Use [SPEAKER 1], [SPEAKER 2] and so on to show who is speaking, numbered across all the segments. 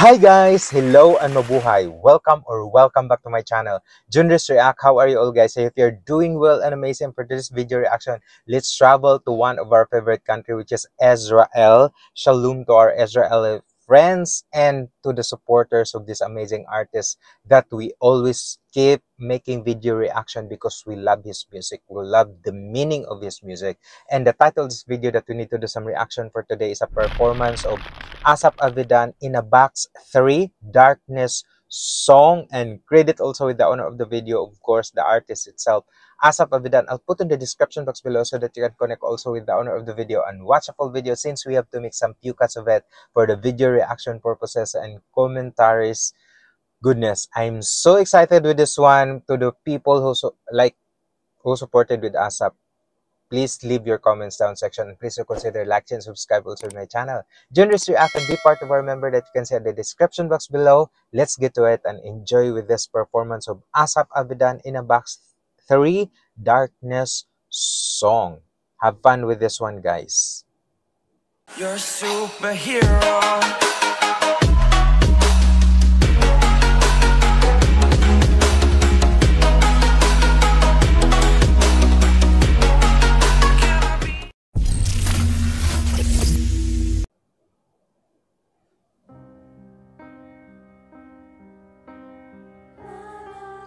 [SPEAKER 1] Hi guys! Hello and mabuhay! Welcome back to my channel, Junris React. How are you all guys? If you're doing well and amazing for this video reaction, let's travel to one of our favorite country, which is Israel. Shalom to our Israeli friends and to the supporters of this amazing artist that we always keep making video reaction because we love his music. We love the meaning of his music. And the title of this video that we need to do some reaction for today is a performance of Asap Avidan in a Box 3 Darkness song, and credit also with the owner of the video, of course, the artist itself, Asap Avidan. I'll put in the description box below so that you can connect also with the owner of the video and watch a full video, since we have to make some few cuts of it for the video reaction purposes and commentaries. Goodness, I'm so excited with this one. To the people who supported with Asap, please leave your comments down section, and please do consider like and subscribe also to my channel. Junris React and be part of our member that you can see in the description box below. Let's get to it and enjoy with this performance of Asap Avidan in a Box 3 Darkness song. Have fun with this one, guys.
[SPEAKER 2] You're a superhero.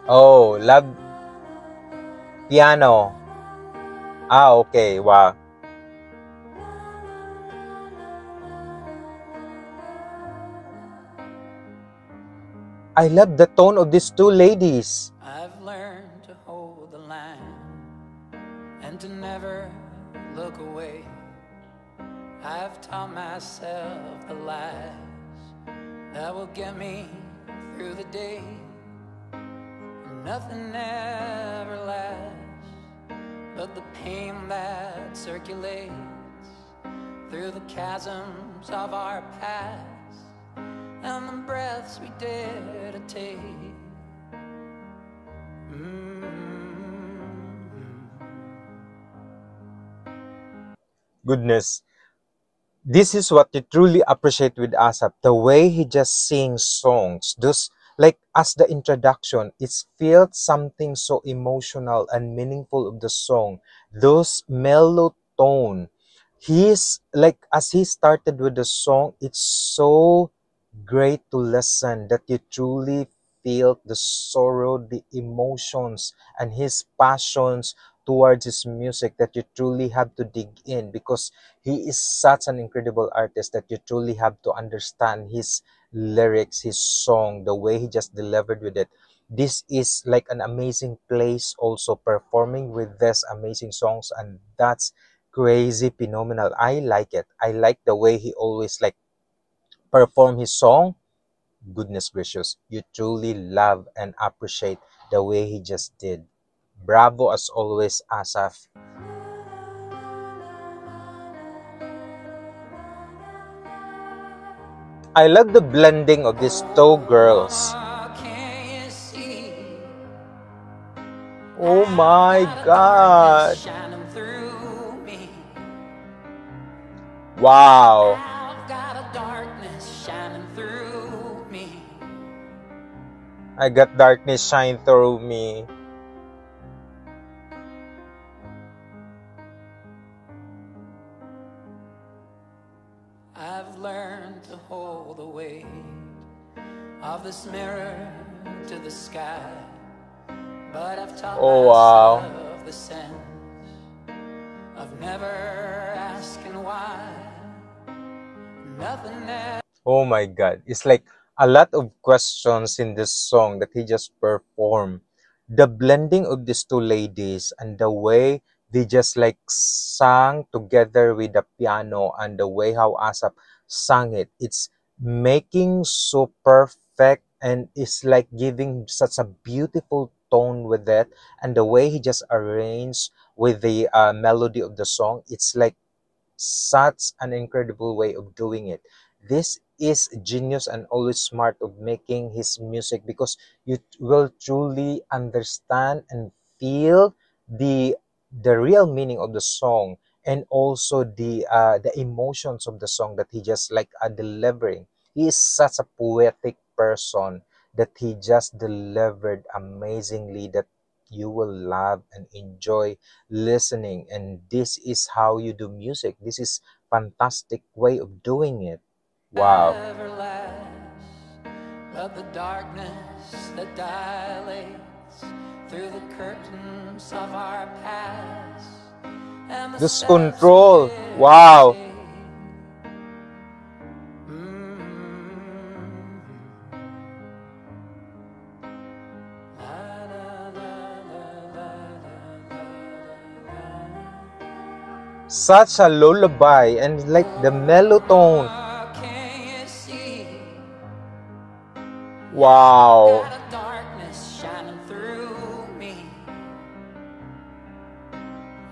[SPEAKER 1] Oh, love piano. Okay, wow. I love the tone of these two ladies.
[SPEAKER 2] I've learned to hold the line and to never look away. I've taught myself the lies that will get me through the day. Nothing ever lasts but the pain that circulates through the chasms of our past and the breaths we dare to take.
[SPEAKER 1] Goodness, this is what you truly appreciate with Asap, the way he just sings songs. Those, like, as the introduction, it felt something so emotional and meaningful of the song. Those mellow tone, he's like, as he started with the song, it's so great to listen that you truly feel the sorrow, the emotions, and his passions towards his music, that you truly have to dig in, because he is such an incredible artist that you truly have to understand his lyrics, his song, the way he just delivered with it. This is like an amazing place also performing with this amazing songs, and that's crazy phenomenal. I like it. I like the way he always like perform his song. Goodness gracious, you truly love and appreciate the way he just did. Bravo as always, Asaf. I love the blending of these two girls. Oh my God. Wow. I got darkness shine through me.
[SPEAKER 2] I've learned to hold the weight of this mirror to the sky, but I've taught myself the sense of never asking why. Nothing else.
[SPEAKER 1] Oh my God, it's like a lot of questions in this song that he just performed. The blending of these two ladies and the way they just like sang together with the piano, and the way how Asap sang it, it's making so perfect, and it's like giving such a beautiful tone with it. And the way he just arranged with the melody of the song, it's like such an incredible way of doing it. This is genius and always smart of making his music, because you will truly understand and feel the real meaning of the song, and also the emotions of the song that he just like delivering. He is such a poetic person that he just delivered amazingly that you will love and enjoy listening. And this is how you do music. This is fantastic way of doing it. Wow.
[SPEAKER 2] Never lasts, but the darkness that dilates through the curtains of our past and the
[SPEAKER 1] This
[SPEAKER 2] steps we
[SPEAKER 1] control.
[SPEAKER 2] didn't
[SPEAKER 1] Wow.
[SPEAKER 2] take.
[SPEAKER 1] Such a lullaby and like the mellow tone.
[SPEAKER 2] Can you see?
[SPEAKER 1] Wow.
[SPEAKER 2] Got a darkness shining through me.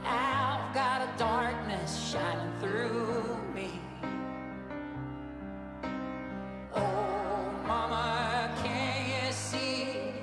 [SPEAKER 2] I've got a darkness shining through me. Oh, mama, can you see?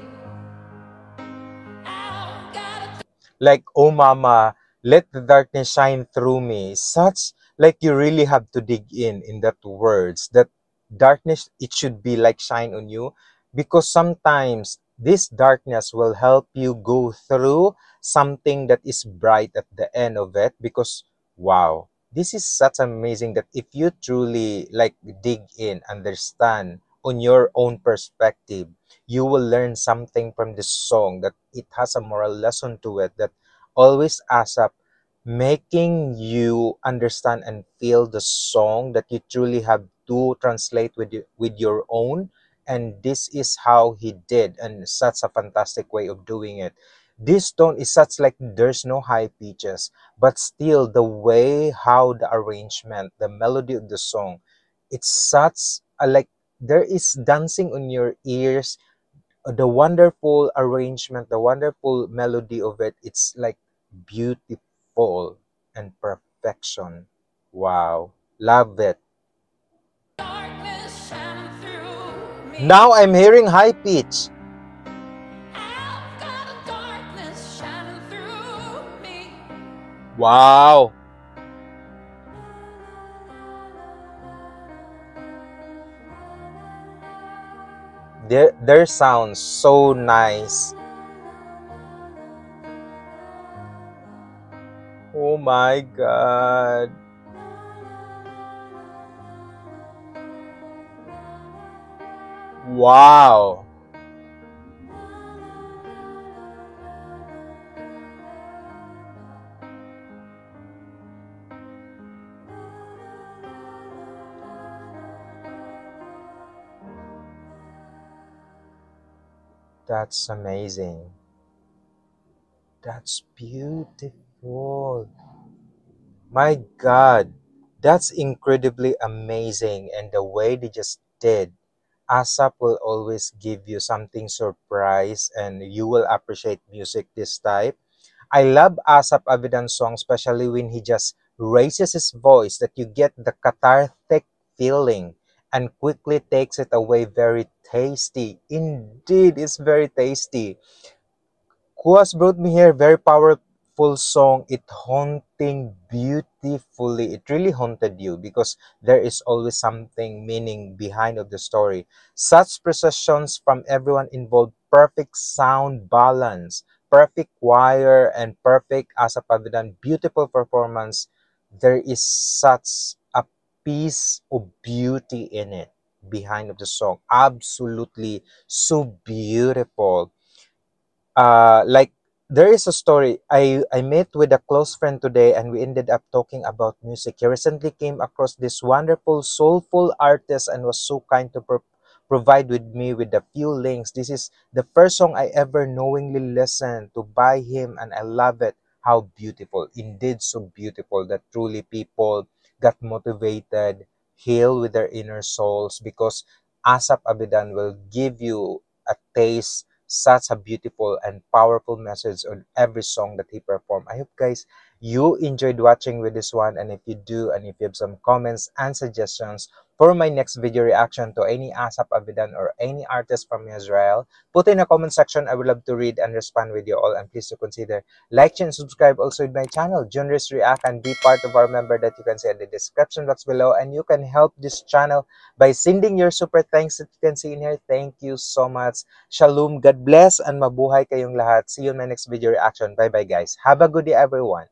[SPEAKER 2] I've got a
[SPEAKER 1] Like, oh mama, let the darkness shine through me. Such, like, you really have to dig in that words. That darkness, it should be like shine on you, because sometimes this darkness will help you go through something that is bright at the end of it. Because wow, this is such amazing that if you truly like dig in, understand on your own perspective, you will learn something from this song, that it has a moral lesson to it, that always ASAP making you understand and feel the song, that you truly have to translate with your own. And this is how he did, and such a fantastic way of doing it. This tone is such like there's no high pitches, but still the way how the arrangement, the melody of the song, it's such a like there is dancing on your ears. The wonderful arrangement, the wonderful melody of it, it's like beautiful and perfection. Wow, love it.
[SPEAKER 2] darkness shining through me.
[SPEAKER 1] Now I'm hearing high pitch.
[SPEAKER 2] I've got a darkness shining through me.
[SPEAKER 1] Wow, their sounds so nice. Oh my god. Wow, that's amazing. That's beautiful. My God, that's incredibly amazing. And the way they just did, ASAP will always give you something surprise, and you will appreciate music this type. I love ASAP Avidan song, especially when he just raises his voice, that you get the cathartic feeling and quickly takes it away. Very tasty. Indeed, it's very tasty. Who has brought me here? Very powerful song. It haunting beautifully. It really haunted you because there is always something meaning behind of the story. Such precisions from everyone involved. Perfect sound balance, perfect choir, and perfect asapavidan. Beautiful performance. There is such a piece of beauty in it behind of the song. Absolutely so beautiful. Like there is a story. I met with a close friend today, and we ended up talking about music. He recently came across this wonderful soulful artist and was so kind to provide with me with a few links. This is the first song I ever knowingly listened to by him, and I love it. How beautiful, indeed so beautiful, that truly people got motivated, heal with their inner souls, because Asap Abidan will give you a taste, such a beautiful and powerful message on every song that he performed. I hope guys you enjoyed watching with this one, and if you do, and if you have some comments and suggestions for my next video reaction to any Asap Avidan or any artist from Israel, put in a comment section. I would love to read and respond with you all, and please to consider like, share, and subscribe also with my channel, Junris React, and be part of our member that you can see in the description box below, and you can help this channel by sending your super thanks that you can see in here. Thank you so much. Shalom, God bless, and mabuhay kayong lahat. See you in my next video reaction. Bye bye guys. Have a good day everyone.